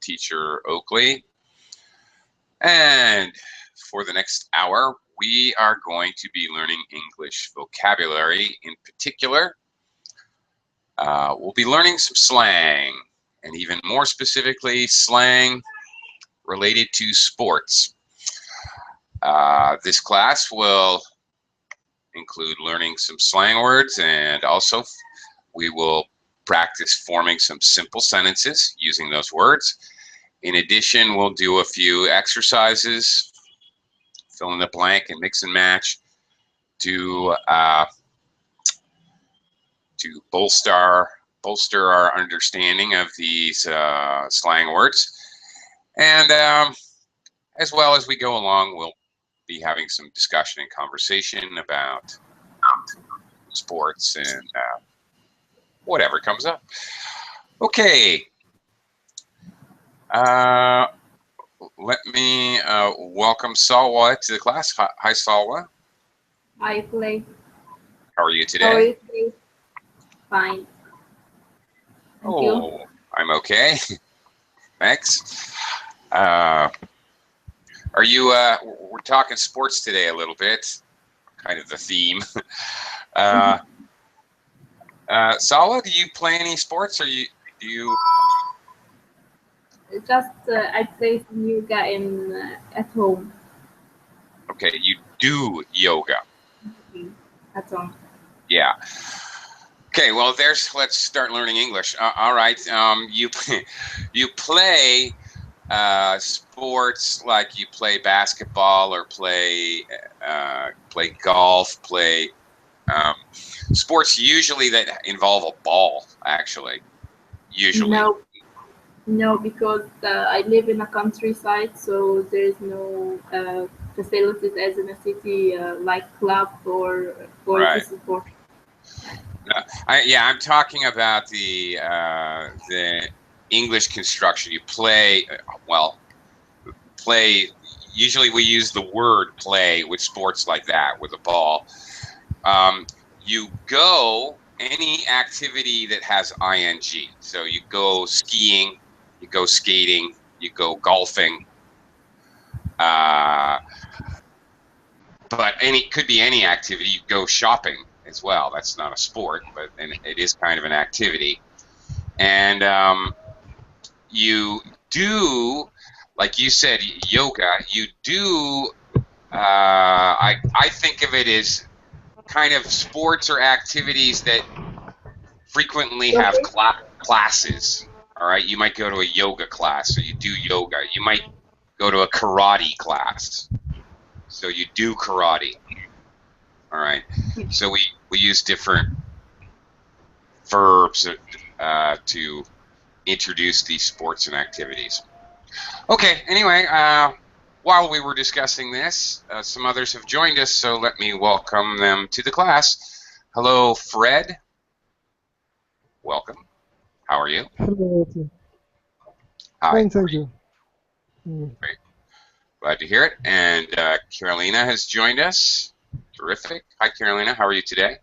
teacher Oakley. And for the next hour, we are going to be learning English vocabulary. In particular, we'll be learning some slang, and even more specifically, slang related to sports. This class will include learning some slang words, and also we will practice forming some simple sentences using those words. In addition, we'll do a few exercises, fill in the blank and mix and match to bolster our understanding of these slang words. And as well as we go along, we'll be having some discussion and conversation about sports and whatever comes up. Okay. Let me welcome Salwa to the class. Hi, Salwa. Hi, Clay. How are you today? How are you today? Fine. Thank you. I'm okay. Thanks. Are you? We're talking sports today a little bit, kind of the theme. Salwa, do you play any sports, or do you? Just I play some yoga at home. Okay, you do yoga. At home. Yeah. Okay. Well, let's start learning English. All right. You play sports like you play basketball or play golf. Play sports usually that involve a ball. Actually, usually. No, because I live in a countryside, so there's no facilities as in a city like club or Right. support. I'm talking about the English construction. You play play. Usually we use the word play with sports like that with a ball. You go any activity that has ing. So you go skiing, you go skating, you go golfing. But could be any activity. You go shopping as well. That's not a sport, but it is kind of an activity. And you do, like you said, yoga. You do. I think of it as kind of sports or activities that frequently have classes. All right, you might go to a yoga class, so you do yoga. You might go to a karate class, so you do karate. All right, so we use different verbs to introduce these sports and activities. Okay, anyway, while we were discussing this, some others have joined us, so let me welcome them to the class. Hello, Fred. Welcome. How are you? Hello. Hi. Fine, thank you. Great. Glad to hear it. And Carolina has joined us. Terrific. Hi, Carolina. How are you today?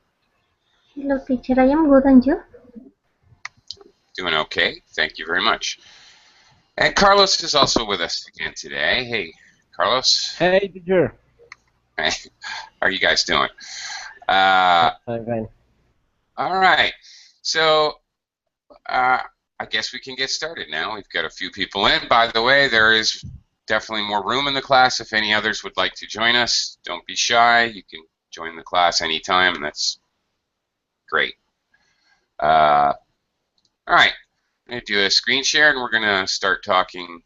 Hello, teacher. I am good, and you? Doing okay. Thank you very much. And Carlos is also with us again today. Hey, Carlos. Hey, teacher. Hey. How are you guys doing? I'm fine. All right. So I guess we can get started now. We've got a few people in. By the way, there is definitely more room in the class. If any others would like to join us, don't be shy. You can join the class anytime. That's great. All right. I'm going to do a screen share, and we're going to start talking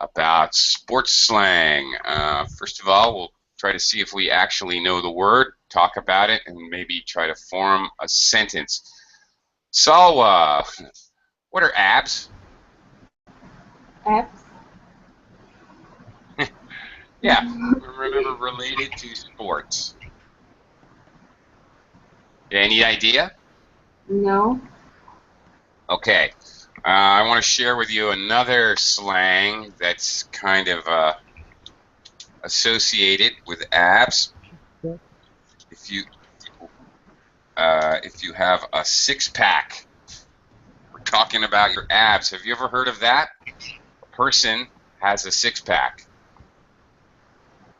about sports slang. First of all, we'll try to see if we actually know the word, talk about it, and maybe try to form a sentence. Salwa, what are abs? Apps? Yeah, remember, related to sports. Any idea? No. Okay. I want to share with you another slang that's kind of associated with abs. If you have a six-pack, we're talking about your abs. Have you ever heard of that? person has a six-pack?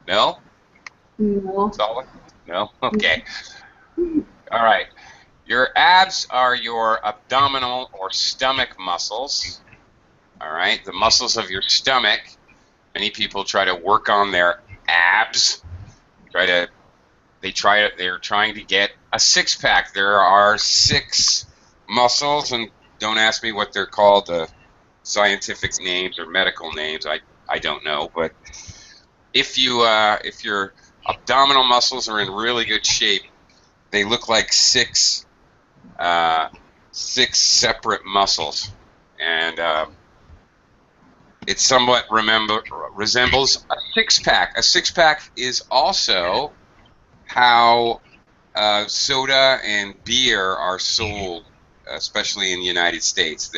No? No. Solid? No? Okay. All right. Your abs are your abdominal or stomach muscles. All right. The muscles of your stomach. Many people try to work on their abs. They're trying to get a six-pack. There are 6 muscles, and don't ask me what they're called, the scientific names or medical names. I don't know, but if your abdominal muscles are in really good shape, they look like 6 separate muscles, and it somewhat resembles a six-pack. A six-pack is also how soda and beer are sold, especially in the United States.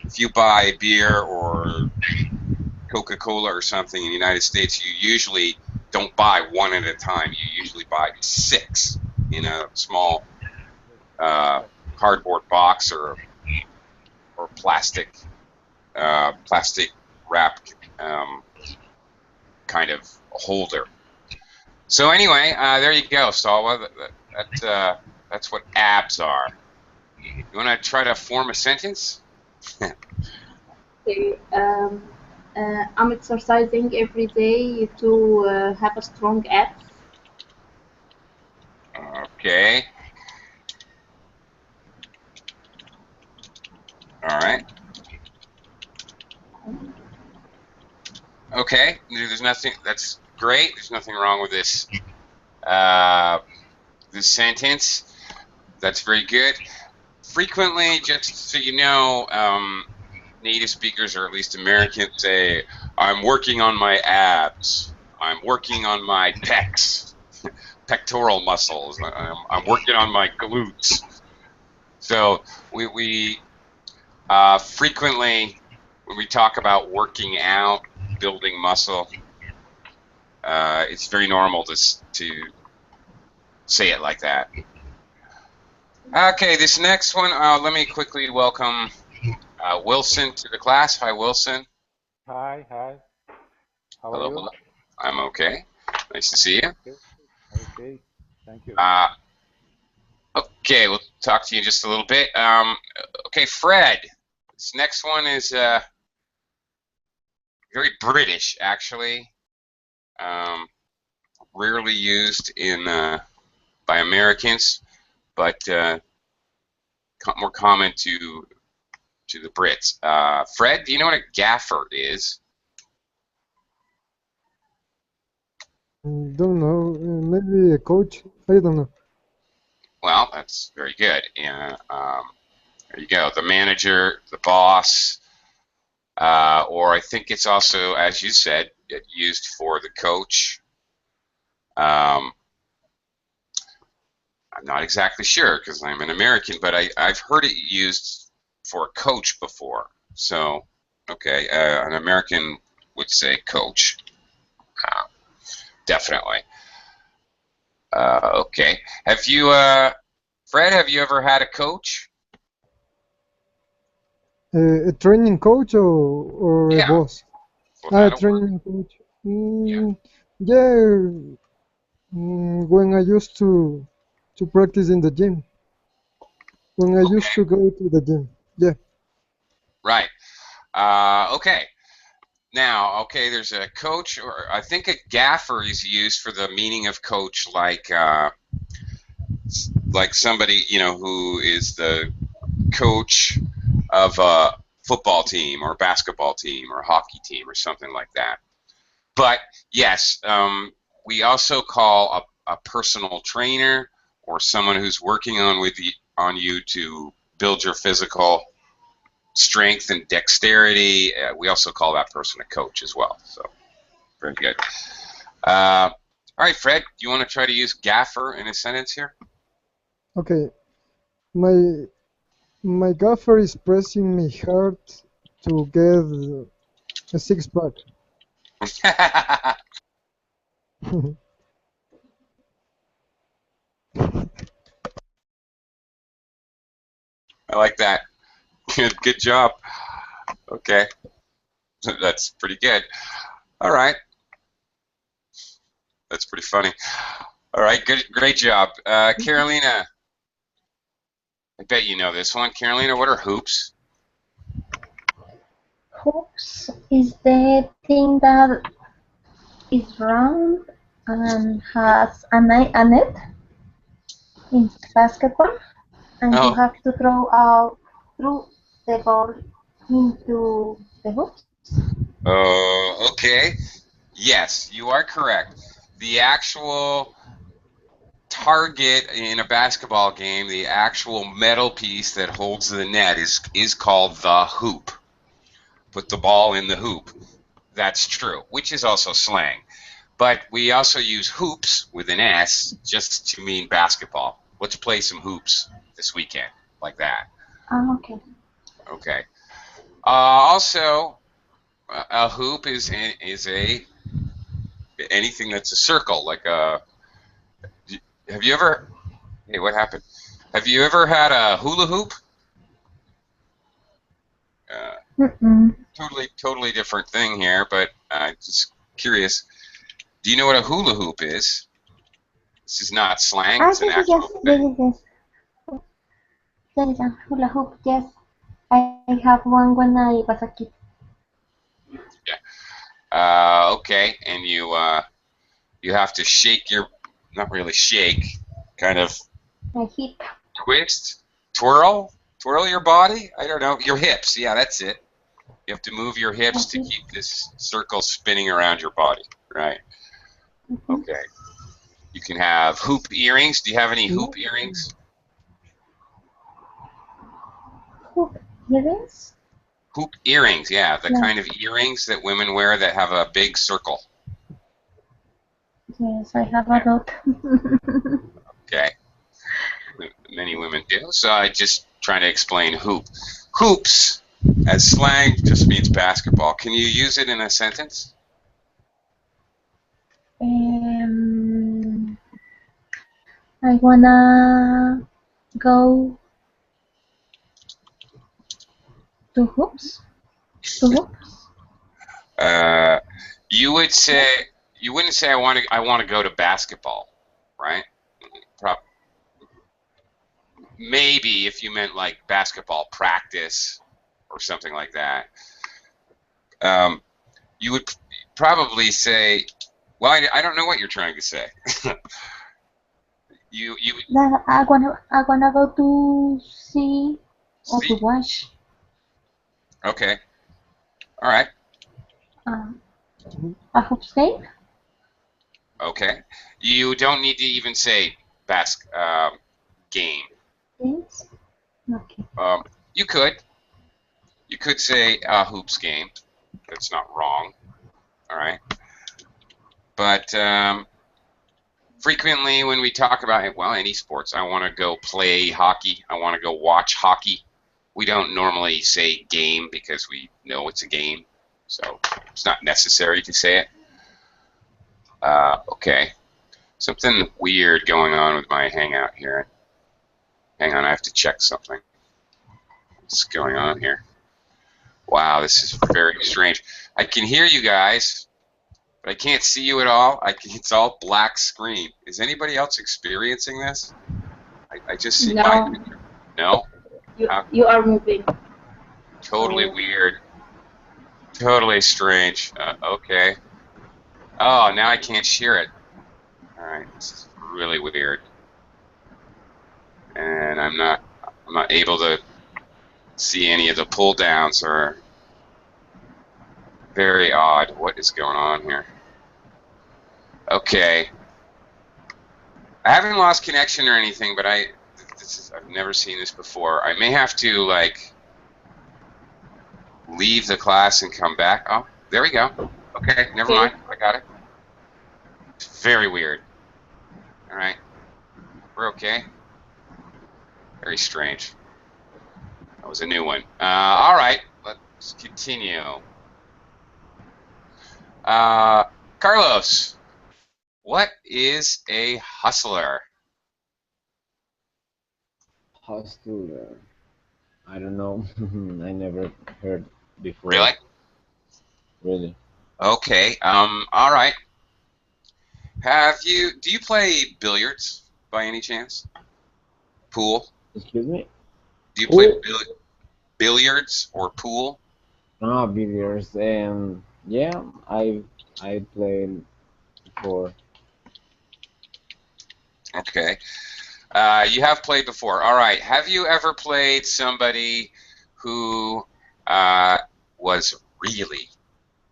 If you buy beer or Coca-Cola or something in the United States, you usually don't buy one at a time. You usually buy 6 in a small cardboard box or plastic wrapped kind of holder. So anyway, there you go, Salwa. That's what abs are. You want to try to form a sentence? Okay. I'm exercising every day to have a strong abs. Okay. All right. Okay. There's nothing. That's great. There's nothing wrong with this. This sentence. That's very good. Frequently, just so you know, native speakers, or at least Americans, say, "I'm working on my abs. I'm working on my pecs, pectoral muscles. I'm working on my glutes." So we frequently, when we talk about working out, building muscle, it's very normal to say it like that. Okay, this next one, let me quickly welcome Wilson to the class. Hi, Wilson. Hi. How are Hello, you? hello. I'm okay. Nice to see you. Okay. Thank you. Okay, we'll talk to you in just a little bit. Okay, Fred. This next one is very British, actually. Rarely used by Americans, but more common to the Brits. Fred, do you know what a gaffer is? Don't know. Maybe a coach. I don't know. Well, that's very good. There you go. The manager, the boss, or I think it's also, as you said, used for the coach. I'm not exactly sure because I'm an American, but I've heard it used for a coach before. So, okay, an American would say coach. Definitely. Okay. Fred, have you ever had a coach? A training coach or a Yeah. boss? Well, Training coach. Yeah. Yeah. When I used to practice in the gym. When I used to go to the gym. Yeah. Right. Okay. Now, okay, there's a coach, or I think a gaffer is used for the meaning of coach, like somebody, who is the coach of a football team or basketball team or hockey team or something like that. But yes, we also call a personal trainer or someone who's working on you to build your physical strength and dexterity. We also call that person a coach as well. So very good. All right, Fred, do you want to try to use gaffer in a sentence here? Okay. My gaffer is pressing me hard to get a six pack. I like that. Good job. Okay. That's pretty good. All right. That's pretty funny. All right, good, great job. Carolina, I bet you know this one. Carolina, what are hoops? Hoops is the thing that is round and has a net in basketball, and you Oh, have to through the ball into the hoops. okay. Yes, you are correct. The actual target in a basketball game, the actual metal piece that holds the net is called the hoop. Put the ball in the hoop. That's true, which is also slang. But we also use hoops with an S just to mean basketball. Let's play some hoops this weekend, like that. Okay. Okay. Also, a hoop is a anything that's a circle, like a. Have you ever? Hey, what happened? Have you ever had a hula hoop? Mm-mm. Totally different thing here, but just curious. Do you know what a hula hoop is? This is not slang. It's an Yes, yes, yes, actual yes, thing. yes, yes. There is a hula hoop. Yes, I have one when I was a kid. Yeah. Okay, and you have to shake your, not really shake, kind of My hip. twist, twirl your body. I don't know, your hips. Yeah, that's it. You have to move your My hips to hip. keep this circle spinning around your body, right? Mm-hmm. Okay. You can have hoop earrings. Do you have any Yeah. hoop earrings? Hoop earrings. Hoop earrings, yeah, the Yeah. kind of earrings that women wear that have a big circle. Yes, I have a Yeah. lot. Okay. Many women do. So I just trying to explain hoop. Hoops, as slang, just means basketball. Can you use it in a sentence? um, I wanna go to hoops. To hoops. Uh, you would say Yes. you wouldn't say I want to go to basketball, right? Prob Maybe if you meant like basketball practice or something like that. Um, you would probably say, well, I don't know what you're trying to say. You That I wanna go to see or to see? watch Okay, all right, um, Mhm. a hoops game. okay. You don't need to even say game. Yes. Okay. Um, you could say hoops game. That's not wrong. All right, but frequently when we talk about, well, any sports, I want to go play hockey. I want to go watch hockey. We don't normally say game because we know it's a game, so it's not necessary to say it. Okay. Something weird going on with my Hangout here. Hang on, I have to check something. What's going on here? Wow, this is very strange. I can hear you guys, but I can't see you at all. It's all black screen. Is anybody else experiencing this? I just see my No, picture. No? you are moving. Totally So weird. Totally strange. Okay. Oh, now I can't share it. All right, this is really weird, and I'm not able to see any of the pull downs or very odd. What is going on here? Okay. I haven't lost connection or anything, but I've never seen this before. I may have to like leave the class and come back. Oh, there we go. Okay, never okay. mind. I got it. It's very weird. All right. We're okay. Very strange. That was a new one. All right. Let's continue. Uh, Carlos, what is a hustler? Hostler. I don't know. I never heard before. Really? really. Okay. All right. Do you play billiards by any chance? Pool? Excuse me? Do you play Who? billiards or pool? Ah, billiards. Yeah, I played before. Okay. You have played before. All right. Have you ever played somebody who uh, was really,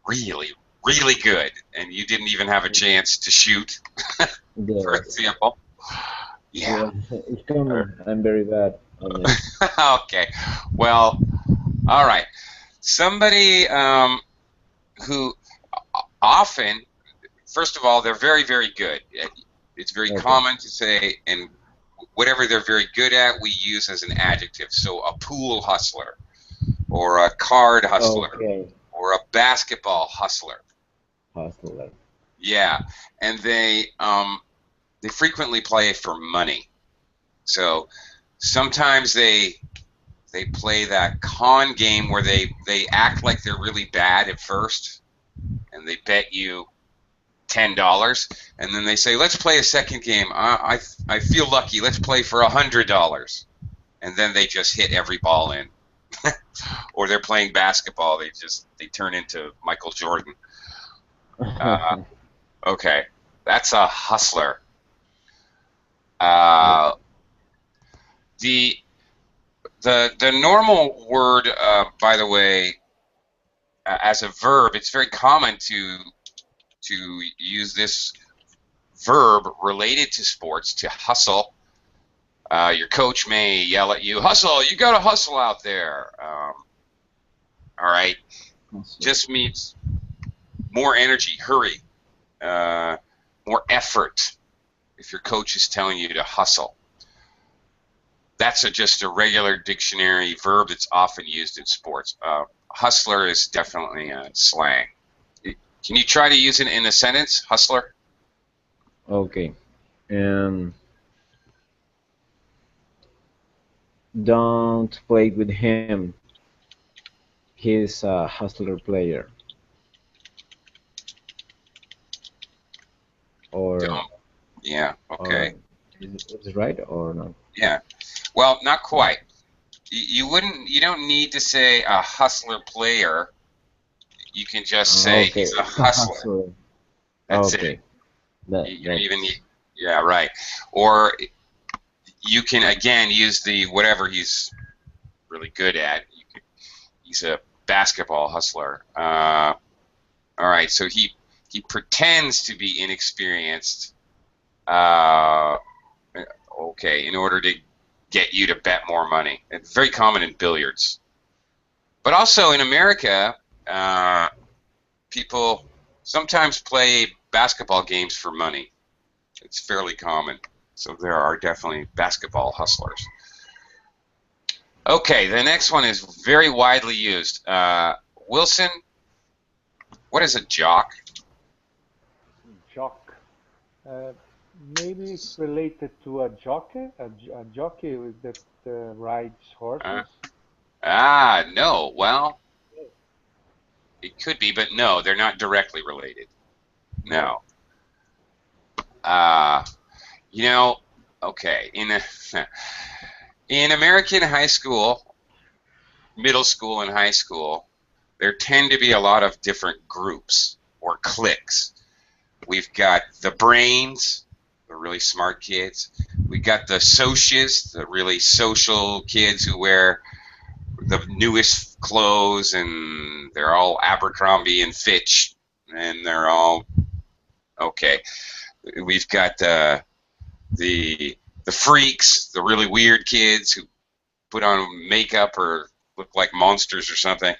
really, really good and you didn't even have a chance to shoot, for Yes. example? Yeah. Yeah, it's common. I'm very bad on it. Okay. Well, all right. Somebody who often, first of all, they're very, very good. It's very Okay. common to say, and whatever they're very good at, we use as an adjective. So a pool hustler, or a card hustler, Okay. or a basketball hustler. Hustler. Yeah, and they frequently play for money. So sometimes they play that con game where they act like they're really bad at first, and they bet you $10, and then they say, "Let's play a second game. I feel lucky. Let's play for $100," and then they just hit every ball in. Or they're playing basketball. They turn into Michael Jordan. Uh, okay, that's a hustler. Uh, the the normal word, by the way, as a verb, it's very common to use this verb related to sports to hustle. Your coach may yell at you, "Hustle! You got to hustle out there." All right, Hustler. just means more energy, hurry, uh, more effort. If your coach is telling you to hustle, that's just a regular dictionary verb that's often used in sports. Hustler is definitely a slang. Can you try to use it in a sentence, hustler? Okay. Um, don't play with him. He's a hustler player. Or Don't. Yeah. Okay. or is it right or not? Yeah. Well, not quite. You wouldn't. You don't need to say a hustler player. You can just say Okay, he's a it's a hustler. hustler. That's it. Okay, that You don't even that's need. Yeah. Right. Or you can again use the whatever he's really good at. He's a basketball hustler. All right. So he pretends to be inexperienced. Uh, okay, in order to get you to bet more money. It's very common in billiards. But also in America, uh, people sometimes play basketball games for money. It's fairly common. So there are definitely basketball hustlers. Okay, the next one is very widely used. Wilson, what is a jock? Jock. Uh, Maybe it's related to a jockey, a jockey that rides Uh, horses. no. Well, it could be, but no, they're not directly related. No. No. Uh, you know, okay, in American high school, middle school, and high school, there tend to be a lot of different groups or cliques. We've got the brains, the really smart kids. We got the socias, the really social kids who wear the newest clothes, and they're all Abercrombie and Fitch, and they're all okay. We've got the the freaks, the really weird kids who put on makeup or look like monsters or something.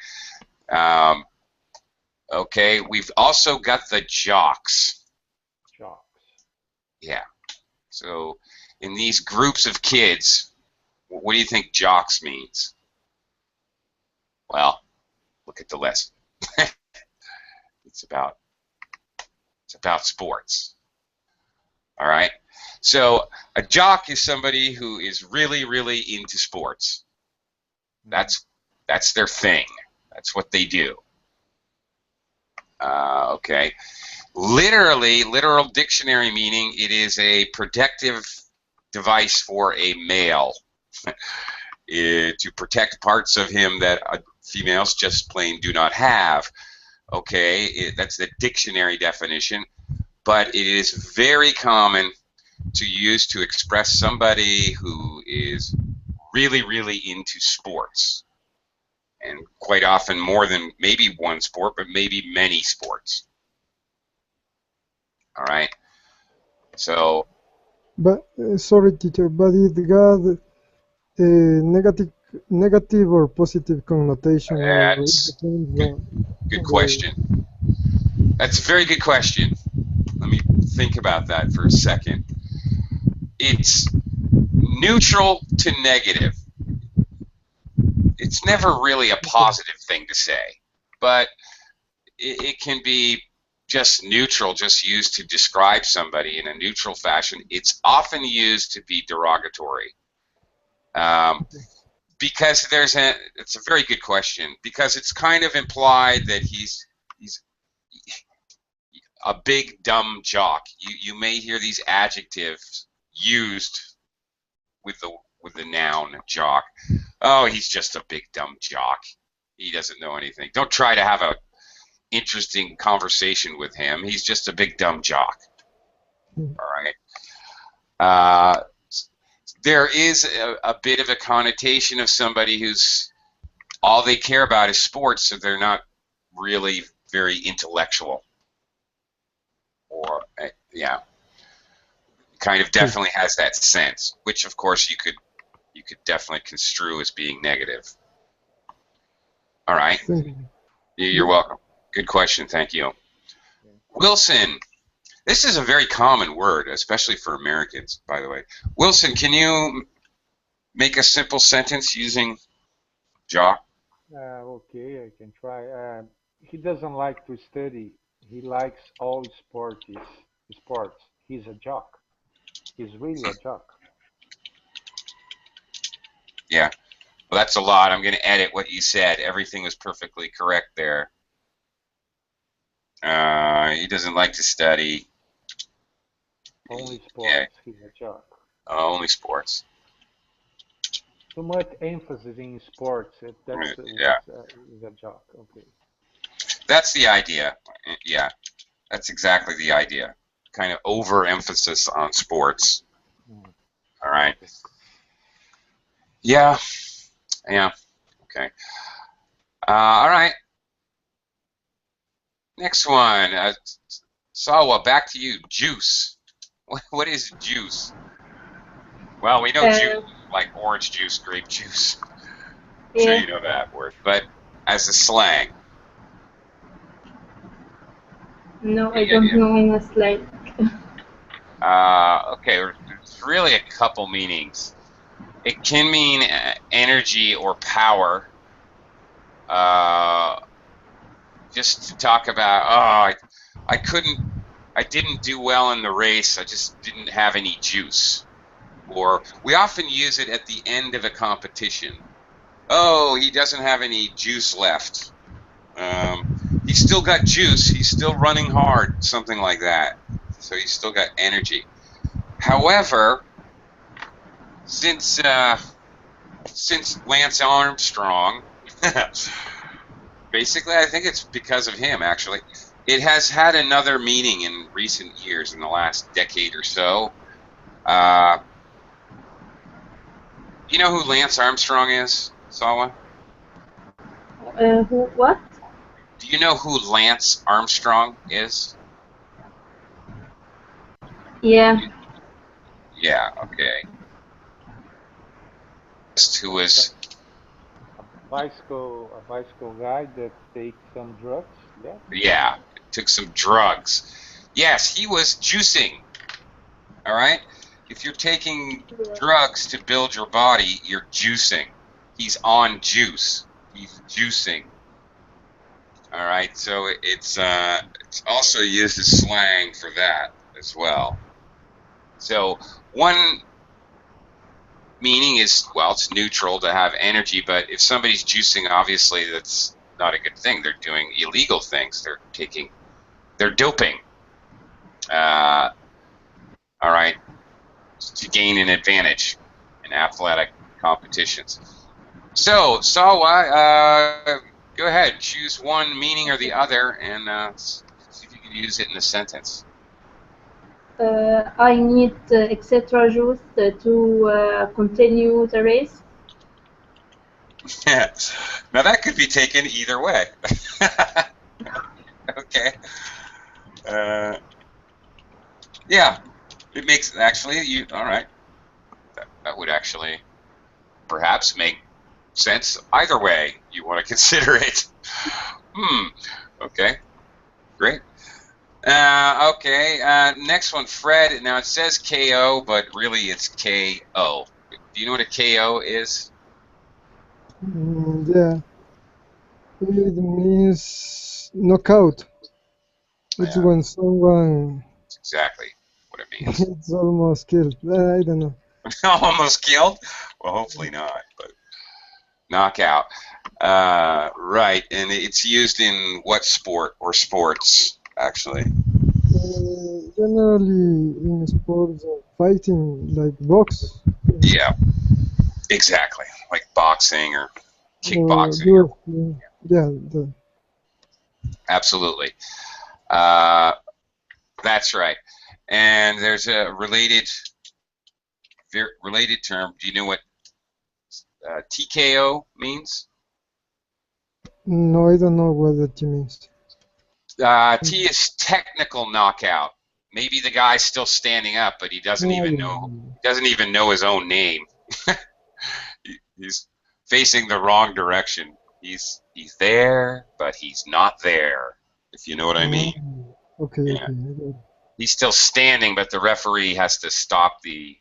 Um, okay, we've also got the jocks. Jocks. Yeah. So in these groups of kids, what do you think jocks means? Well, look at the list. it's about it's about sports. All right. So a jock is somebody who is really, really into sports. Mhm. That's their thing. That's what they do. Okay. Literally, literal dictionary meaning, it is a protective device for a male to protect parts of him that females just plain do not have. Okay, that's the dictionary definition, but it is very common to use to express somebody who is really, really into sports. And quite often more than maybe one sport, but maybe many sports. All right. So But sorry, teacher, but it got a negative or positive connotation, or it that's depends good. Good on the. question. That's a very good question. Let me think about that for a second. It's neutral to negative. It's never really a Okay. positive thing to say, but it can be just neutral, just used to describe somebody in a neutral fashion. It's often used to be derogatory. Um, because it's a very good question, because it's kind of implied that he's a big dumb jock. You may hear these adjectives used with the noun jock. Oh, he's just a big dumb jock. He doesn't know anything. Don't try to have a interesting conversation with him. He's just a big dumb jock. Mm. All right. Uh, there is a bit of a connotation of somebody who's all they care about is sports, so they're not really very intellectual. Or yeah, kind of Sí, definitely has that sense, which of course you could definitely construe as being negative. All right. thank you. You're Yeah. welcome. Good question. Thank you. Wilson. This is a very common word, especially for Americans, by the way. Wilson, can you make a simple sentence using jock? Okay, I can try. He doesn't like to study. He likes all sports. He's a jock. He's really a jock. Yeah. Well, that's a lot. I'm going to edit what you said. Everything was perfectly correct there. He doesn't like to study. Only Yeah, sports. He's a jock. only sports. Too much emphasis in sports. That's Yeah, is a jock. Okay. that's the idea. Yeah, that's exactly the idea. Kind of overemphasis on sports. Mm, All right. okay. Yeah, yeah. Okay. All right. Next one. Sawa, back to you. Juice. What is juice? Well, we know juice Uh, like orange juice, grape juice. I'm sure yeah. you know that word. But as a slang, No, I any don't idea? know in a slang. Okay, there's really a couple meanings. It can mean energy or power. Uh, just to talk about, I didn't do well in the race. I just didn't have any juice. Or we often use it at the end of a competition. Oh, he doesn't have any juice left. He's still got juice. He's still running hard, something like that. So he's still got energy. However, since Lance Armstrong, basically, I think it's because of him. Actually, it has had another meaning in recent years, in the last decade or so. Uh, you know who Lance Armstrong is, Sawa? Who? What? Do you know who Lance Armstrong is? Yeah. Yeah. Okay. Who A, was? a bicycle guy that takes some drugs. Yeah. Yeah. Took some drugs. Yes, he was juicing. All right. If you're taking drugs to build your body, you're juicing. He's on juice. He's juicing. All right. So it's also used as slang for that as well. So one meaning is, well, it's neutral to have energy, but if somebody's juicing, obviously not a good thing. They're doing illegal things. They're doping. All right, to gain an advantage in athletic competitions. So, Salwa, go ahead. Choose one meaning or the other, and see if you can use it in a sentence. I need etc. juice to continue the race. Now that could be taken either way. Okay. Yeah, it makes actually you all right. That would actually perhaps make sense either way you want to consider it. Okay, great. Okay, next one, Fred. Now it says KO, but really it's KO. Do you know what a KO is? Yeah, it means knockout. It's Yeah, when someone that's exactly what it means. it's almost killed. I don't know. Almost killed? Well, hopefully not, but knockout. Right, and it's used in what sport or sports, actually? Generally in sports, fighting like box Yeah, exactly. Like boxing or or kickboxing or UFC. Yeah, absolutely. Uh, that's right. And there's a related term. Do you know what TKO means? no, I don't know what that means. T is technical knockout. Maybe the guy's still standing up, but he doesn't Oh, even know. He doesn't even know his own name. He's facing the wrong direction. He's there, but he's not there. If you know what I mean. Okay, Yeah. okay, I got it. He's still standing, but the referee has to stop the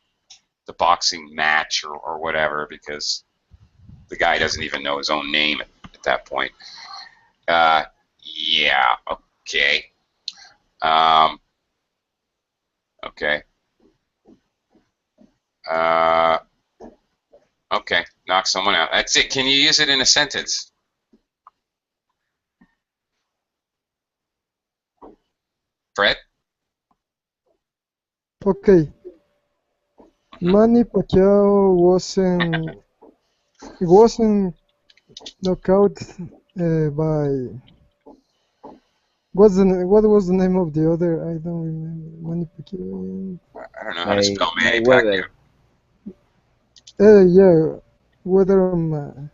boxing match or whatever because the guy doesn't even know his own name at that point. Yeah. Okay. Um, okay. Uh, okay. Knock someone out. That's it. Can you use it in a sentence? Fred? Okay, Manny Pacquiao wasn't knocked out by what was the name of the other? I don't remember. Manny Pacquiao. I don't know how to spell Manny Mayweather. Pacquiao. Yeah, whether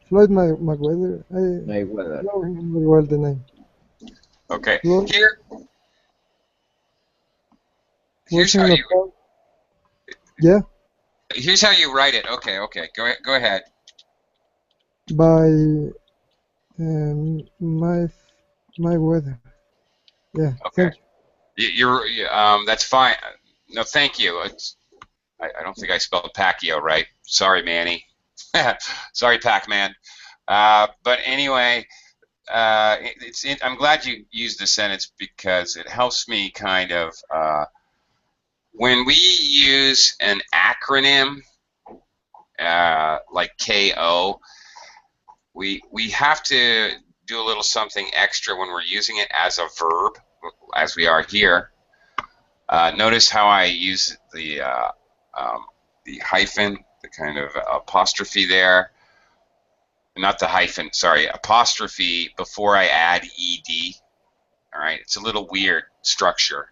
Floyd Mayweather. I Mayweather. don't remember well the name. Okay. Floyd Here's how wasn't you knocked out. Yeah, here's how you write it. Okay. Okay. Go ahead. by Mayweather. Yeah, Okay. thank you. That's fine. No, thank you. I don't think I spelled Pacquiao right. Sorry, Manny. Sorry, Pac-Man. But anyway, I'm glad you used the sentence because it helps me kind of when we use an acronym like KO, we have to do a little something extra when we're using it as a verb, as we are here. Notice how I use the hyphen, the kind of apostrophe there. Not the hyphen, sorry, apostrophe before I add ed. All right, it's a little weird structure.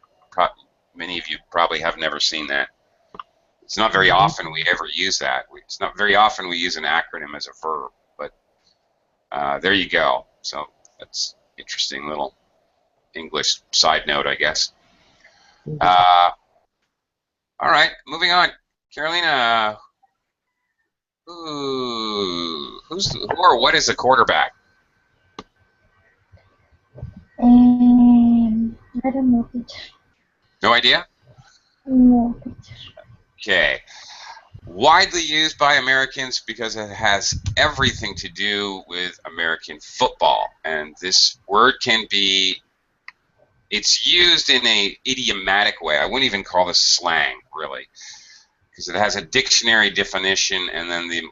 Many of you probably have never seen that. It's not very often we ever use that. It's not very often we use an acronym as a verb, but there you go. So that's interesting little English side note, I guess. All right, moving on. Carolina, who or what is a quarterback? I don't know, teacher. No idea? No, teacher. Okay. Widely used by Americans because it has everything to do with American football. And this word it's used in a idiomatic way. I wouldn't even call this slang, really, because it has a dictionary definition and then the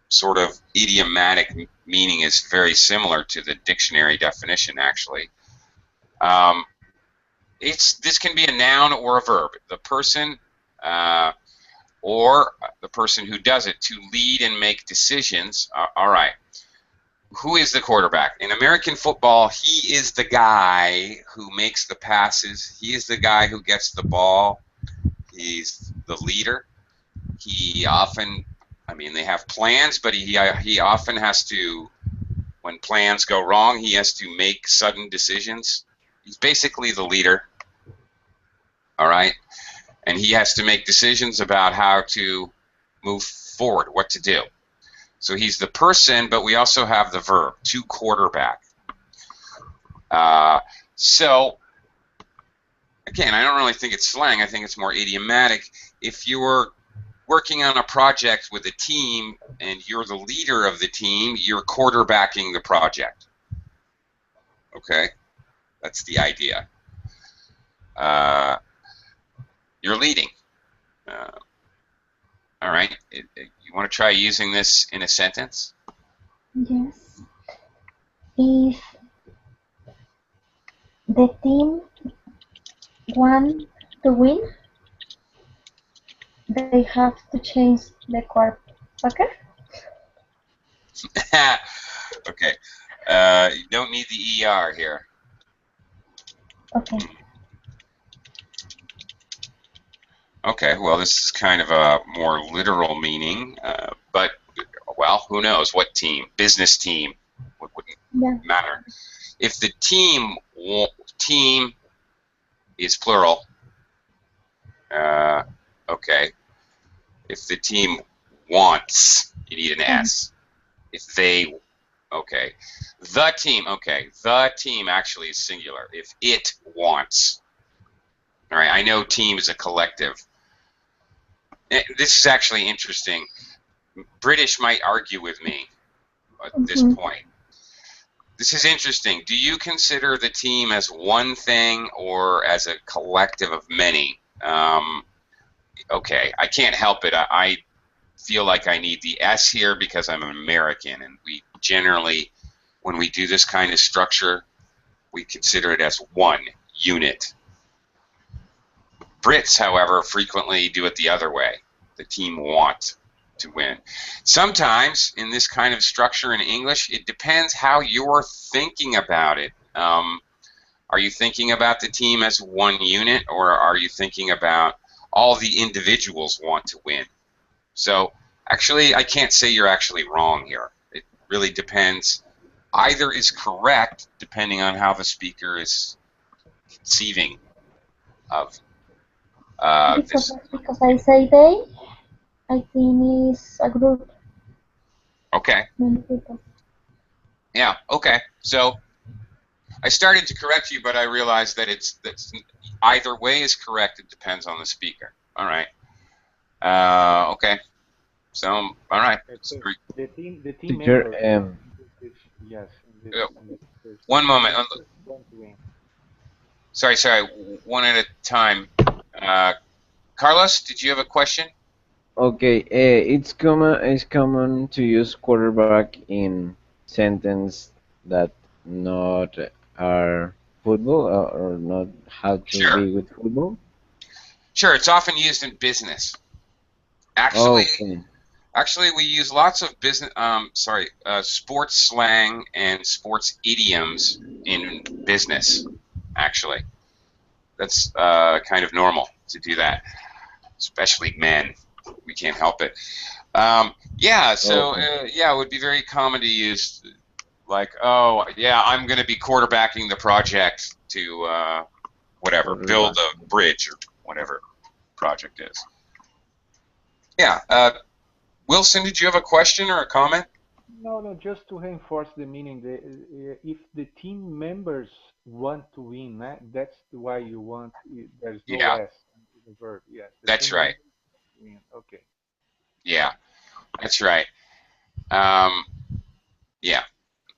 sort of idiomatic meaning is very similar to the dictionary definition, actually. This can be a noun or a verb. The person or the person who does it, to lead and make decisions. All right. Who is the quarterback? In American football, he is the guy who makes the passes. He is the guy who gets the ball. He's the leader. He often, I mean, they have plans, but he often has to, when plans go wrong, he has to make sudden decisions. He's basically the leader. All right? And he has to make decisions about how to move forward, what to do. So he's the person, but we also have the verb, to quarterback. So, again, I don't really think it's slang. I think it's more idiomatic. If you're working on a project with a team and you're the leader of the team, you're quarterbacking the project. Okay? That's the idea. You're leading. All right. You want to try using this in a sentence? Yes. If the team want to win, they have to change the quarterback. Okay. You don't need the ER here. Okay. Okay, well, this is kind of a more literal meaning, but, well, who knows what team? Business team wouldn't matter. If the team is plural, okay. If the team wants, you need an S. If they, okay. The team actually is singular. If it wants. All right, I know team is a collective. This is actually interesting. British might argue with me at this point. This is interesting. Do you consider the team as one thing or as a collective of many? Okay, I can't help it. I feel like I need the S here because I'm an American, and we generally, when we do this kind of structure, we consider it as one unit. Brits, however, frequently do it the other way. The team want to win. Sometimes, in this kind of structure in English, it depends how you're thinking about it. Are you thinking about the team as one unit, or are you thinking about all the individuals want to win? So, actually, I can't say you're actually wrong here. It really depends. Either is correct, depending on how the speaker is conceiving of this. Because I say they, I think it's a group. Okay. Many people. Yeah. Okay. So I started to correct you, but I realized that that's either way is correct. It depends on the speaker. All right. Okay. So all right. So the team Teacher, members. Yes. In this case, one moment. want to win. Sorry. One at a time. Carlos, did you have a question? okay, it's common to use quarterback in sentence that not are football or not have to Sure. be with football. Sure. It's often used in business. Actually, Okay. Actually, we use lots of sports slang and sports idioms in business. Actually, that's kind of normal to do that, especially men. We can't help it. Yeah, so yeah, it would be very common to use, like, oh, yeah, I'm going to be quarterbacking the project to whatever, build a bridge or whatever project is. Yeah. Wilson, did you have a question or a comment? No, just to reinforce the meaning. If the team members want to win, that's why you want. There's no Yeah, S in the verb. Yes, the that's team right. members win. Okay. Yeah, that's right. Um, yeah,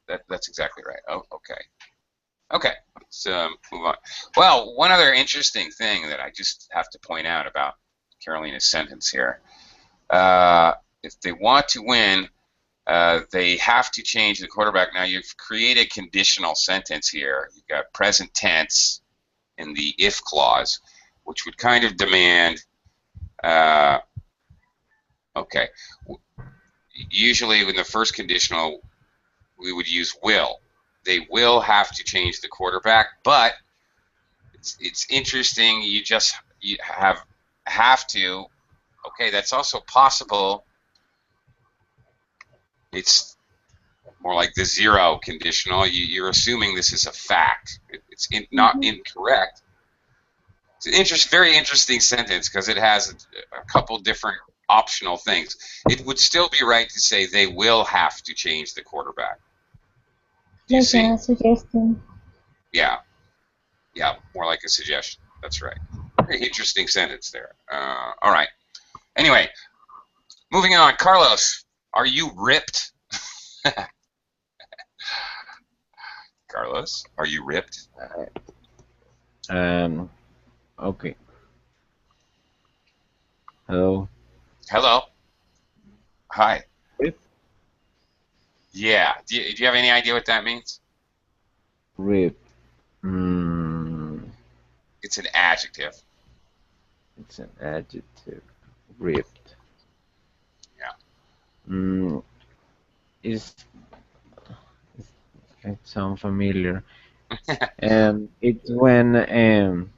that's exactly right. Oh, okay. Okay, let's move on. Well, one other interesting thing that I just have to point out about Carolina's sentence here. If they want to win, they have to change the quarterback. Now you've created a conditional sentence here. You've got present tense in the if clause, which would kind of demand, okay, usually in the first conditional, we would use will. They will have to change the quarterback, but it's interesting. You have to. Okay, that's also possible. It's more like the zero conditional. You're assuming this is a fact. It's not Mhm. incorrect. It's an very interesting sentence because it has a couple different optional things. It would still be right to say they will have to change the quarterback. Do you Like see? a suggestion. Yeah, yeah, more like a suggestion. That's right. Very interesting sentence there. All right. Anyway, moving on. Carlos, are you ripped? Carlos, are you ripped? Um, okay. Hello. Hello. Hi. Rip. Yeah. Do you have any idea what that means? Rip. Mm, It's an adjective. it's an adjective. Ripped. Yeah. Mm, is it sound familiar? It's when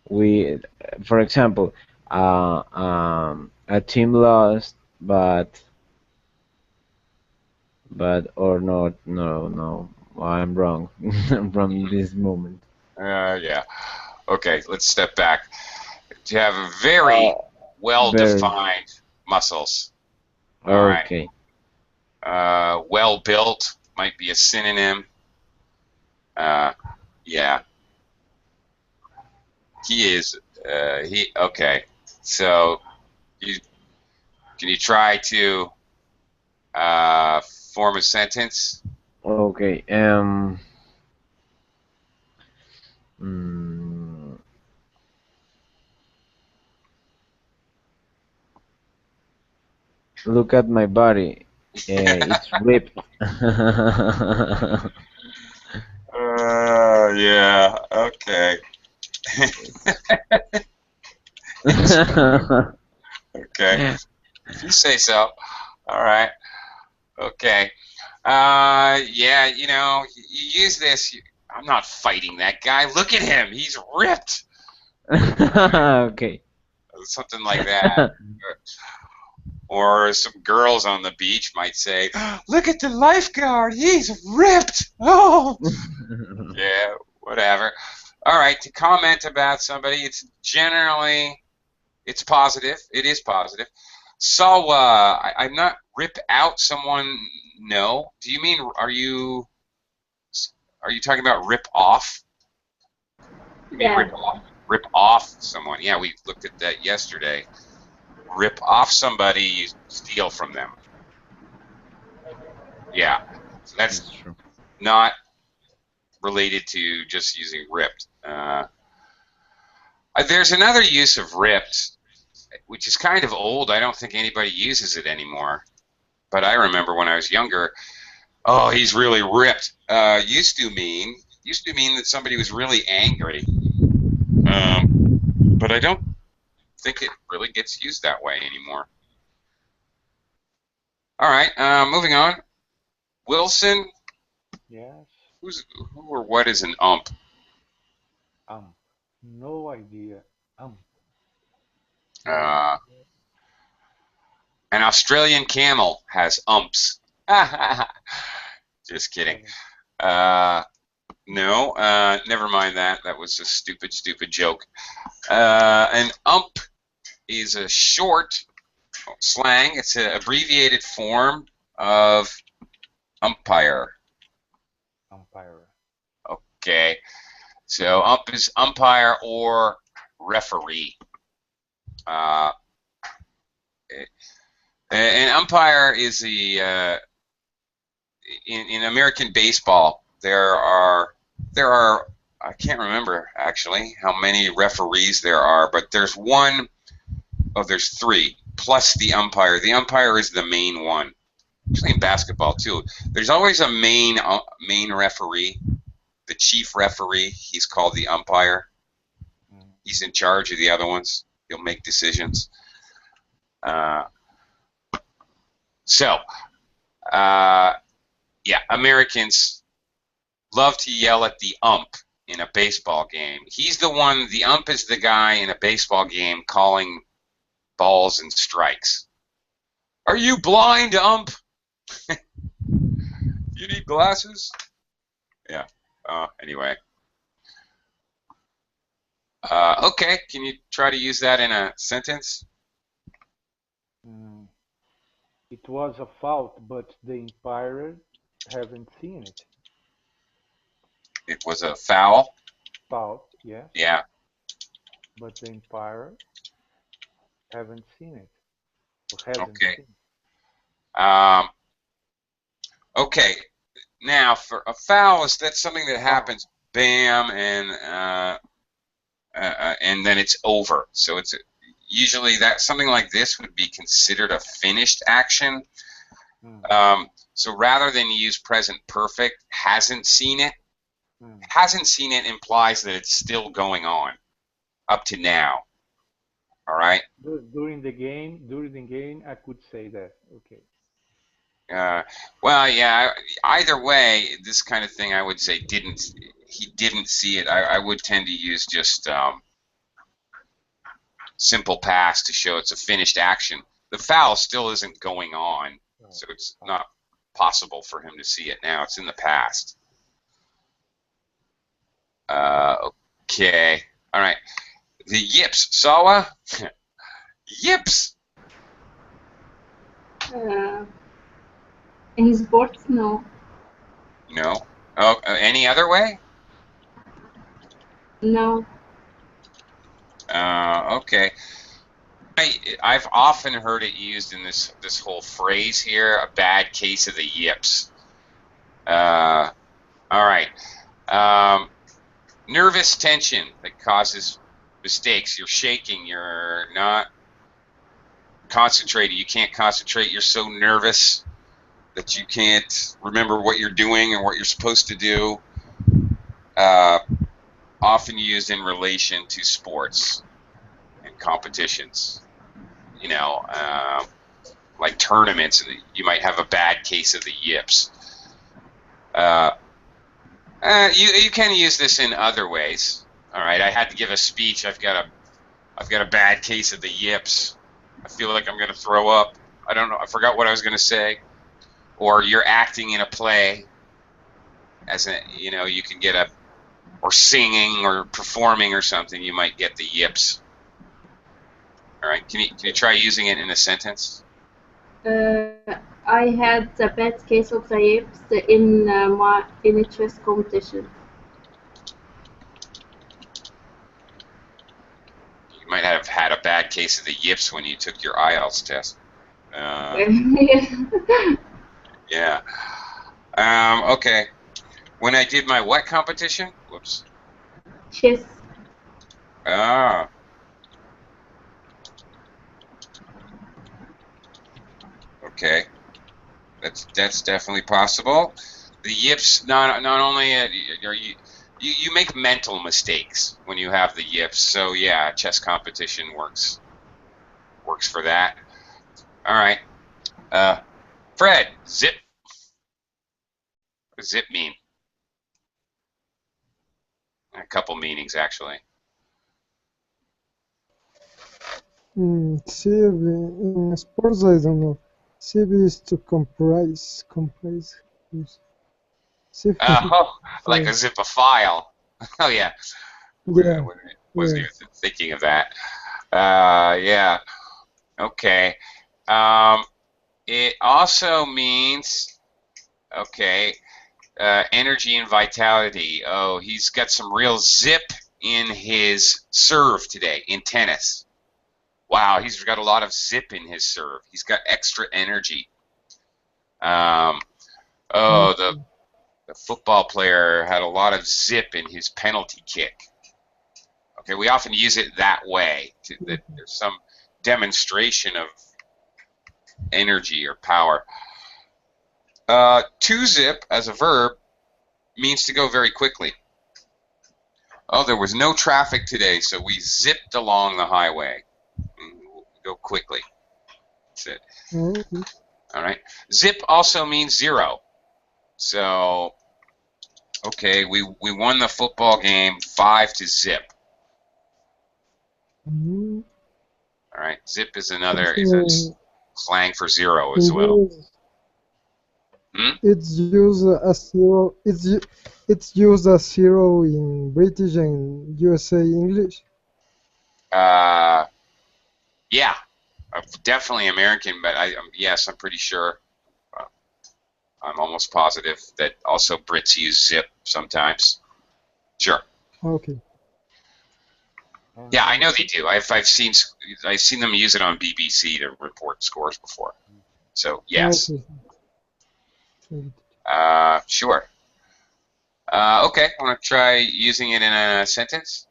we, for example, a team lost, but or not. No, no, I'm wrong from this moment. Yeah. Okay, let's step back. To have Uh, very very well-defined muscles. All right. okay. Well-built might be a synonym. Uh, yeah. He is. Okay. So, you can you try to form a sentence? Okay. Mm, look at my body. It's ripped. Yeah. Okay. Okay. If you say so. All right. Okay. Yeah, you use this. I'm not fighting that guy. Look at him. He's ripped. Okay. Something like that. Or some girls on the beach might say, "Look at the lifeguard. He's ripped." Oh, yeah, whatever. All right, to comment about somebody, it's positive. It is positive. So, I'm not rip out someone. No. Do you mean are you talking about rip off? You mean Yeah. rip off? Rip off someone? Yeah, we looked at that yesterday. Rip off somebody, you steal from them. Yeah, so that's It's true. not related to just using ripped. There's another use of ripped, which is kind of old. I don't think anybody uses it anymore. But I remember when I was younger, oh, he's really ripped. Used to mean that somebody was really angry. But I don't think it really gets used that way anymore. All right, moving on. Wilson, Yes. who or what is an ump? Um. No idea. Um. No Uh, idea. an Australian camel has umps. Just kidding. Seven. Uh, no, never mind that. That was a stupid, stupid joke. An ump is a short slang. It's an abbreviated form of umpire. Umpire. Okay, so ump is umpire or referee. Uh, an umpire is in American baseball. There are I can't remember actually how many referees there are, but there's one. Oh, there's three. plus the umpire. The umpire is the main one. Actually, in basketball too. There's always a main referee, the chief referee. He's called the umpire. He's in charge of the other ones. He'll make decisions. Yeah, Americans love to yell at the ump in a baseball game. He's the one, the ump is the guy in a baseball game calling balls and strikes. Are you blind, ump? You need glasses? Yeah. Anyway. Okay, can you try to use that in a sentence? It was a fault, but the umpire haven't seen it. It was a foul. Fault, yes, Yeah. but the umpire haven't seen it or hasn't Okay. seen Okay. Now, for a foul, that's something that it. happens, bam, and then it's over. So it's usually that something like this would be considered a finished action. So rather than use present perfect, hasn't seen it. Hasn't seen it implies that it's still going on up to now. All right. During the game, I could say that. Okay. Well, yeah. Either way, this kind of thing, I would say he didn't see it. I would tend to use just simple past to show it's a finished action. The foul still isn't going on, so it's not possible for him to see it now. It's in the past. Okay. All right. The yips. Sawa? Yips. In sports, no. No. Oh, any other way? No. Okay. I've often heard it used in this whole phrase here, a bad case of the yips. All right. Nervous tension that causes mistakes. You're shaking. You're not concentrating. You can't concentrate. You're so nervous that you can't remember what you're doing and what you're supposed to do. Often used in relation to sports and competitions. You know, like tournaments, you might have a bad case of the yips. You can use this in other ways. All right, I had to give a speech. I've got a bad case of the yips. I feel like I'm going to throw up. I don't know. I forgot what I was going to say. Or you're acting in a play, you can get or singing or performing or something. You might get the yips. All right, can you try using it in a sentence? I had a bad case of the yips in my chess competition. You might have had a bad case of the yips when you took your IELTS test. Yeah. Okay. When I did my what competition? Whoops. Chess. Ah. Okay. That's definitely possible. The yips not only you make mental mistakes when you have the yips. So yeah, chess competition works for that. All right. Fred, zip. What does zip mean? A couple meanings actually. CV in sports, I don't know. CV is to comprise. CV. Oh, like a zip a file. Oh yeah. Yeah. Wasn't Yeah. even thinking of that. Yeah. Okay. It also means, okay, energy and vitality. Oh, he's got some real zip in his serve today in tennis. Wow, he's got a lot of zip in his serve. He's got extra energy. Oh, the football player had a lot of zip in his penalty kick. Okay, we often use it that way. That there's some demonstration of energy or power. To zip as a verb means to go very quickly. Oh, there was no traffic today, so we zipped along the highway. Go quickly. That's it. Okay. All right. Zip also means zero. So, okay, we won the football game 5-0. Mm, All right. Zip is a so slang for zero as in well. US, Hmm? it's used as zero. It's used as zero in British and USA English. Uh, yeah, definitely American, but yes, I'm pretty sure. Uh, I'm almost positive that also Brits use zip sometimes. Sure. Okay. Yeah, I And know they do. I've seen them use it on BBC to report scores before. So yes, Okay. Thank sure. Okay, want to try using it in a sentence?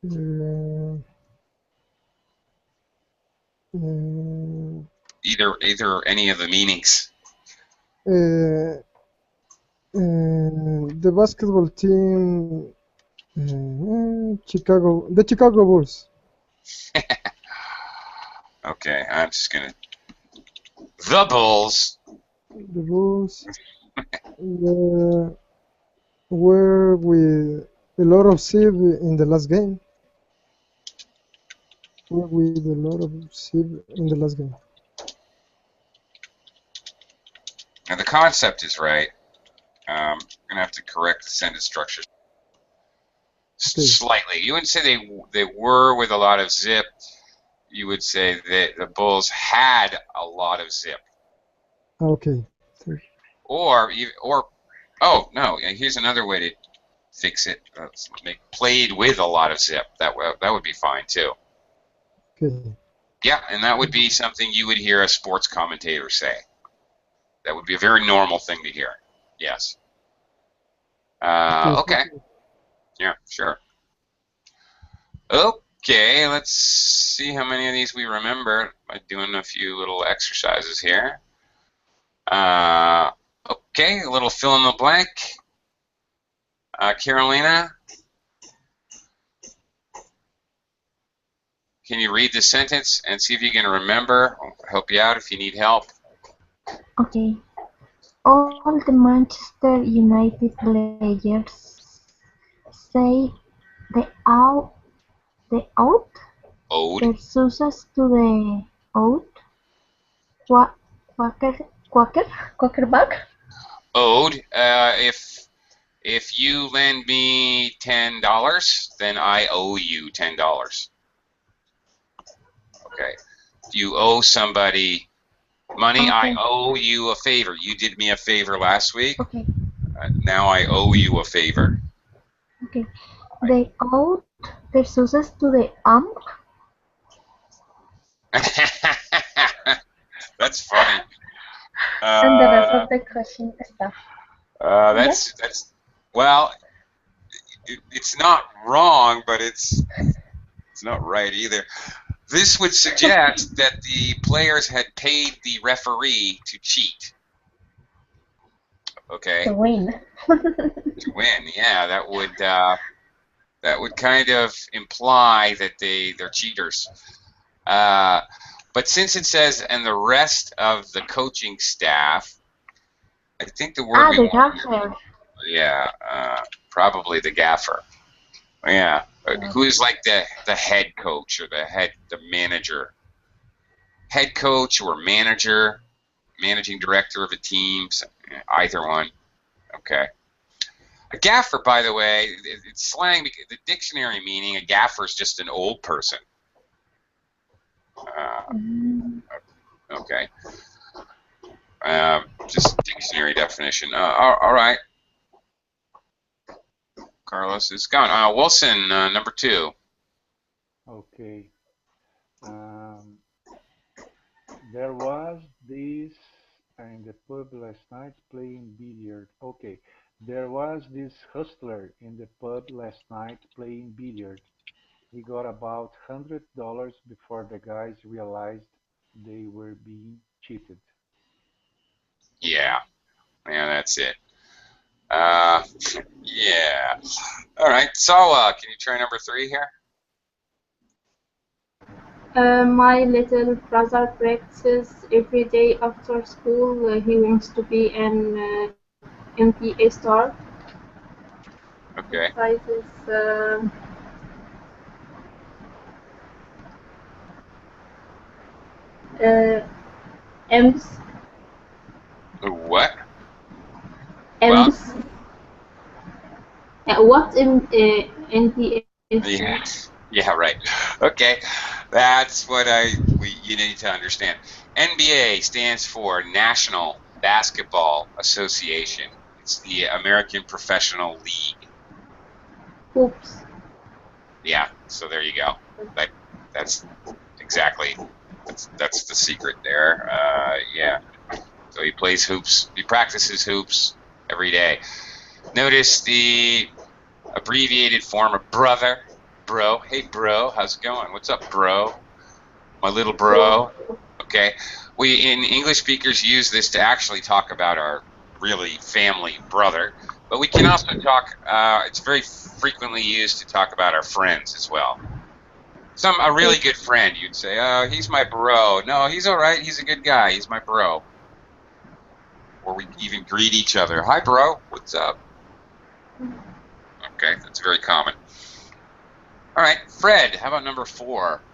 you. Uh, Either any of the meanings. uh, the basketball team, the Chicago Bulls. Okay, I'm just gonna. The Bulls. The Bulls were, were with a lot of save in the last game. Were with a lot of save in the last game. Now the concept is right. I'm gonna have to correct the sentence structure Okay. slightly. You wouldn't say they were with a lot of zip. You would say that the Bulls had a lot of zip, Okay. Thank or oh no, here's another way to fix it. Let's make played with a lot of zip. That would be fine too. Okay. Yeah, and that would be something you would hear a sports commentator say. That would be a very normal thing to hear. Yes. Okay. Okay. Yeah, sure. Okay, let's see how many of these we remember by doing a few little exercises here. Okay, a little fill in the blank. Carolina, can you read the sentence and see if you can remember? I'll help you out if you need help. Okay. All the Manchester United players say the out the out Ode. versus to the out qua- quacker quacker quackerback. Ode. If you lend me $10, then I owe you $10. Okay. You owe somebody money. I Okay. owe you a favor. You did me a favor last week. Okay. Now I owe you a favor. Okay. The out versus to the That's funny. and the rest Uh, of the question stuff. Yes. that's well, it's not wrong, but it's not right either. This would suggest that the players had paid the referee to cheat. Okay, To win. to win. Yeah, that would kind of imply that they're cheaters. But since it says and the rest of the coaching staff, I think the word we The want here, gaffer. yeah, probably the gaffer. Yeah, who's like the head coach or the manager, head coach or manager, managing director of a team, either one. Okay. A gaffer, by the way, it's slang. The dictionary meaning a gaffer is just an old person. Uh, Mm, okay. Just dictionary definition. All right. Carlos is gone. Wilson, number 2. okay. Um, there was this in the pub last night playing billiard. Okay. There was this hustler in the pub last night playing billiard. He got about $100 before the guys realized they were being cheated. Yeah, yeah, that's it. Uh, yeah. All right, Sawa, can you try number 3 here? My little brother practices every day after school. He wants to be an NBA star. His Okay. size is uh, M's. What? Well, M's. What in NBA stand? yeah, yeah, right. Okay, that's what you need to understand. NBA stands for National Basketball Association. It's the American Professional League. Hoops. Yeah, so there you go. That that's exactly that's the secret there. Yeah. So he plays hoops. He practices hoops every day. Notice the abbreviated form of brother, bro. Hey, bro, how's it going? What's up, bro? My little bro. Okay. We in English speakers use this to actually talk about our really family brother, but we can also talk. It's very frequently used to talk about our friends as well. A really good friend, you'd say, "Oh, he's my bro." No, he's all right. He's a good guy. He's my bro. Or we even greet each other. Hi, bro. What's up? Okay, that's very common. All right, Fred, how about number 4?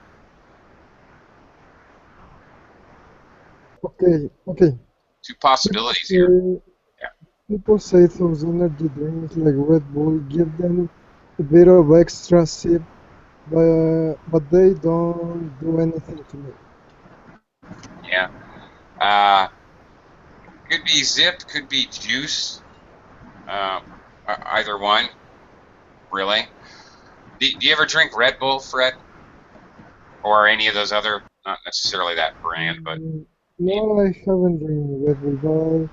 Okay. 2 People possibilities here. say Yeah. people say those energy drinks like Red Bull give them a bit of extra sip, but they don't do anything to me. Yeah. Uh, could be Zip, could be Juice. Uh, either one, really. Do you ever drink Red Bull, Fred? Or any of those other, not necessarily that brand, but Mm, no, I haven't drank Red Bull,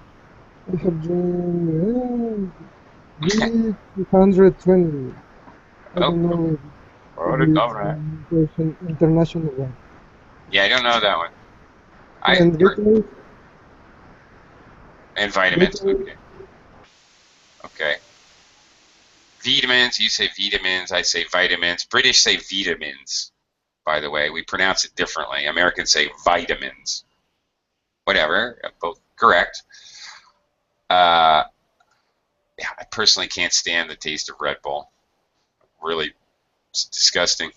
but I have drank V220. I oh, don't know if all it's right. an international one. Yeah, I don't know that one. I And Gatorade, and vitamins. Gatorade, Okay. Okay. Vitamins, you say vitamins, I say vitamins. British say vitamins, by the way. We pronounce it differently. Americans say vitamins. Whatever, both correct. Uh, yeah, I personally can't stand the taste of Red Bull. Really, it's disgusting.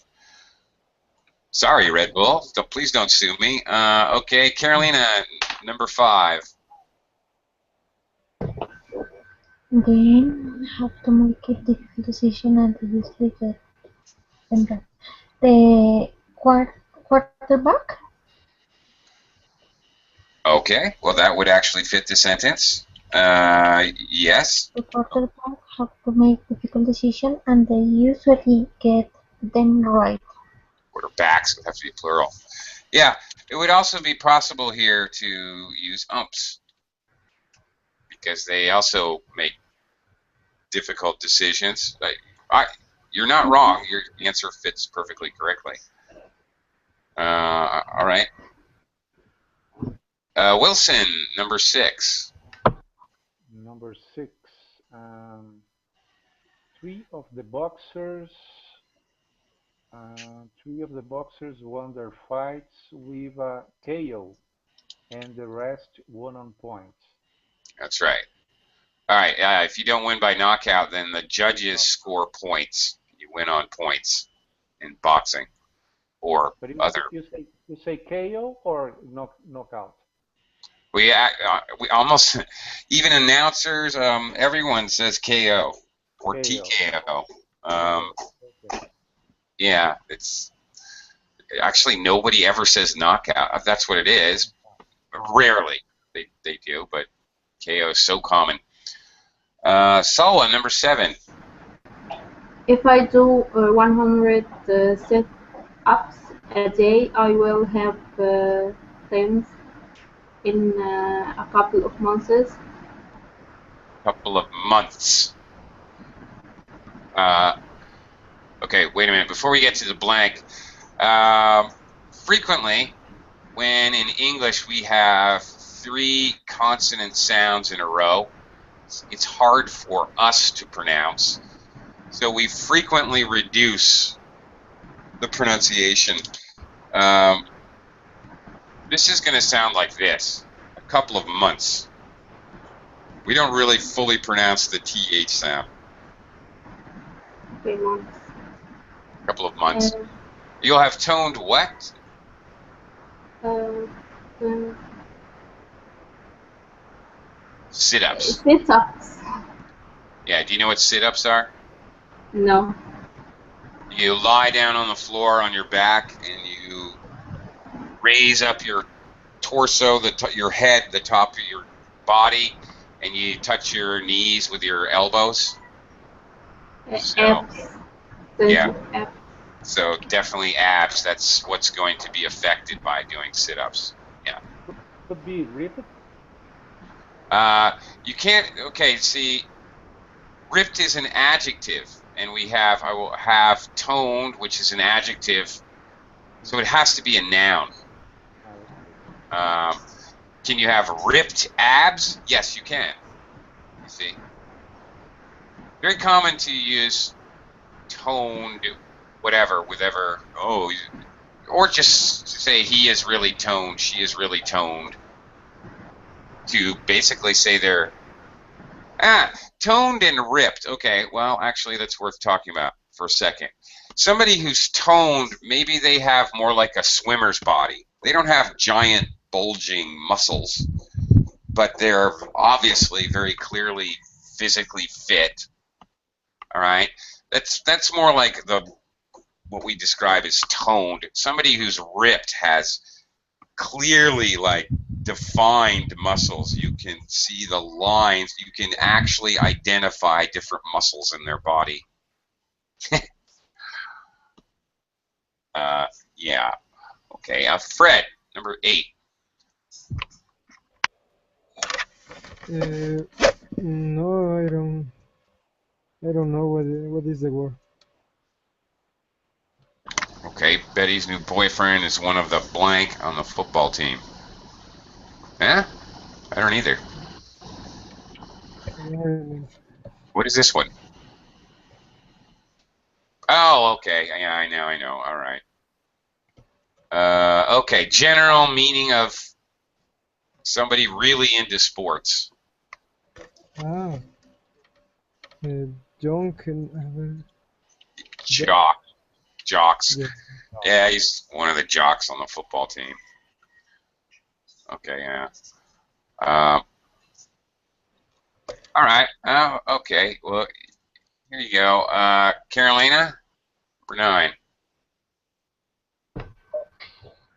Sorry, Red Bull. Please don't sue me. Okay, Carolina, number 5. Then have to make a difficult decision and use later than that. The quarterback, Okay, well, that would actually fit the sentence. Yes. the quarterback have to make difficult decision and they usually get them right. Quarterbacks would have to be plural. Yeah, it would also be possible here to use umps because they also make difficult decisions. You're not wrong. Your answer fits perfectly correctly. All right. Wilson, number 6. Number 6. Um, three of the boxers won their fights with a KO, and the rest won on points. That's right. All right. If you don't win by knockout, then the judges score points. You win on points in boxing or But other. you say KO or knockout? We almost even announcers. Everyone says KO or KO. TKO. KO. Okay. Yeah, it's actually nobody ever says knockout. That's what it is. Rarely they do, but KO is so common. Sawa, number 7. If I do 100 sit-ups a day, I will have things in a couple of months. Couple of months. Okay, Okay, wait a minute. Before we get to the blank, frequently, when in English we have 3 consonant sounds in a row, it's hard for us to pronounce. So we frequently reduce the pronunciation. This is going to sound like this. A couple of months. We don't really fully pronounce the TH sound. Okay, months. A couple of months. You'll have toned what? Uh, uh, Sit-ups. Sit-ups. Yeah, do you know what sit-ups are? No. You lie down on the floor on your back and you raise up your torso, your head, the top of your body, and you touch your knees with your elbows. So, Abs. yeah. Abs. So definitely abs. That's what's going to be affected by doing sit-ups. Yeah. Could be ripped. You can't. Okay. See, ripped is an adjective, and I will have toned, which is an adjective. So it has to be a noun. Can you have ripped abs? Yes, you can. You see, very common to use toned, whatever, or just say he is really toned, she is really toned. To basically say they're toned and ripped. Okay, well, actually, that's worth talking about for a second. Somebody who's toned, maybe they have more like a swimmer's body. They don't have giant bulging muscles, but they're obviously very clearly physically fit. All right, that's more like what we describe as toned. Somebody who's ripped has clearly like defined muscles. You can see the lines. You can actually identify different muscles in their body. Yeah. Okay. Fred, number 8. No, I don't. I don't know what is the word. Okay. Betty's new boyfriend is one of the blank on the football team. Huh? I don't either. What is this one? Oh, okay. Yeah, I know. All right. Okay. General meaning of somebody really into sports. Ah, junk and Jocks. yeah. Yeah, he's one of the jocks on the football team. Okay, yeah. All right. Okay. Well, here you go. Carolina, number 9.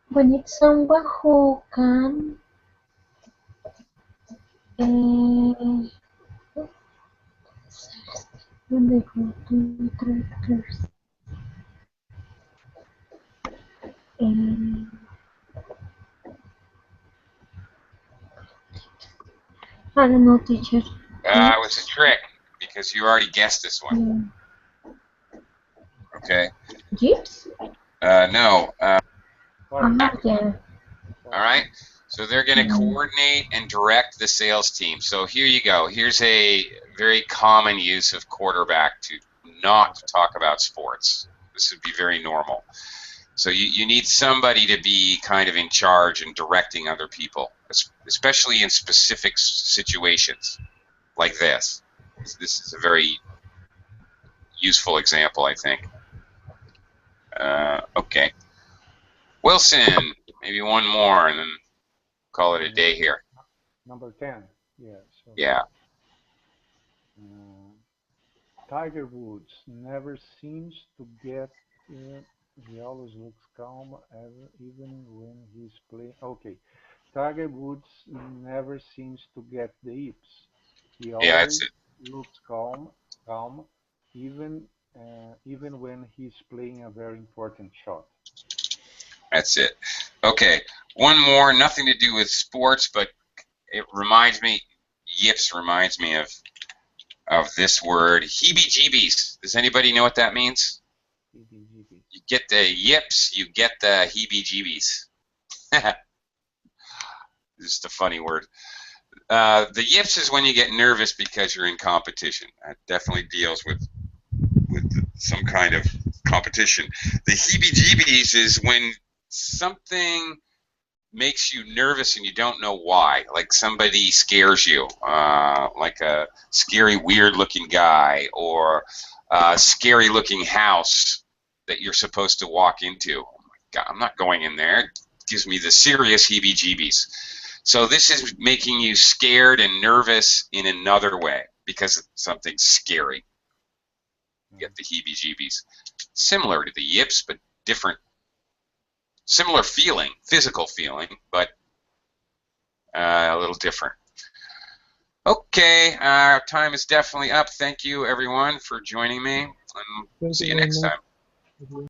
When it's someone who can when they go to tractors. Uh, I don't know, teacher. It was a trick because you already guessed this one. Okay. Jeeps? No. Yeah. All right. So they're going to coordinate and direct the sales team. So here you go. Here's a very common use of quarterback to not talk about sports. This would be very normal. So you need somebody to be kind of in charge and directing other people, especially in specific situations like this. This is a very useful example, I think. Okay. Wilson, maybe one more and then call it a day here. Number 10. Yeah. So, Yeah. Tiger Woods never seems to get it. He always looks calm, even when he's playing. Okay. Tiger Woods never seems to get the yips. He Yeah, that's always it. looks calm, even even when he's playing a very important shot. That's it. Okay. One more, nothing to do with sports, but it reminds me, yips reminds me of this word, heebie-jeebies. Does anybody know what that means? heebie-jeebies. You get the yips, you get the heebie-jeebies. Just a funny word. The yips is when you get nervous because you're in competition. That definitely deals with some kind of competition. The heebie-jeebies is when something makes you nervous and you don't know why. Like somebody scares you, like a scary, weird-looking guy, or a scary-looking house that you're supposed to walk into. Oh my God, I'm not going in there. It gives me the serious heebie-jeebies. So this is making you scared and nervous in another way because something's scary. You get the heebie-jeebies. Similar to the yips, but different. Similar feeling, physical feeling, but a little different. Okay, our time is definitely up. Thank you, everyone, for joining me, and Thank see you you very next much. time.